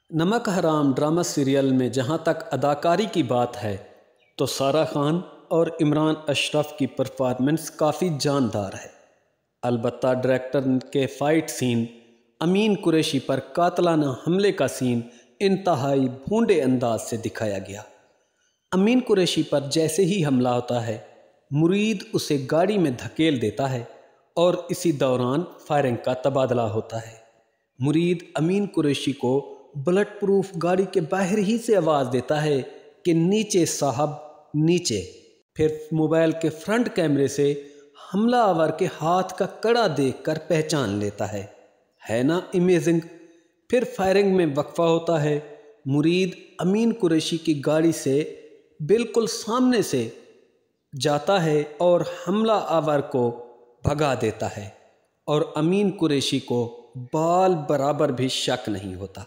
نمک حرام drama serial میں جہاں تک اداکاری کی بات ہے تو سارہ خان اور عمران اشرف کی پرفارمنس کافی جاندار ہے۔ البتہ ڈائریکٹر کے فائٹ سین، امین قریشی پر قاتلانہ حملے کا سین انتہائی بھونڈے انداز سے دکھایا گیا۔ امین قریشی پر جیسے ہی حملہ ہوتا ہے، مرید اسے گاڑی میں دھکیل دیتا ہے اور اسی دوران فائرنگ کا تبادلہ ہوتا ہے۔ مرید امین قریشی کو بلٹ پروف گاڑی کے باہر ہی سے آواز دیتا ہے کہ نیچے صاحب نیچے۔ پھر موبائل کے فرنٹ کیمرے سے حملہ آور کے ہاتھ کا کڑا دیکھ کر پہچان لیتا ہے نا امیزنگ۔ پھر فائرنگ میں وقفہ ہوتا ہے۔ مرید امین قریشی کی گاڑی سے بالکل سامنے سے جاتا ہے اور حملہ آور کو بھگا دیتا ہے اور امین قریشی کو بال برابر بھی شک نہیں ہوتا۔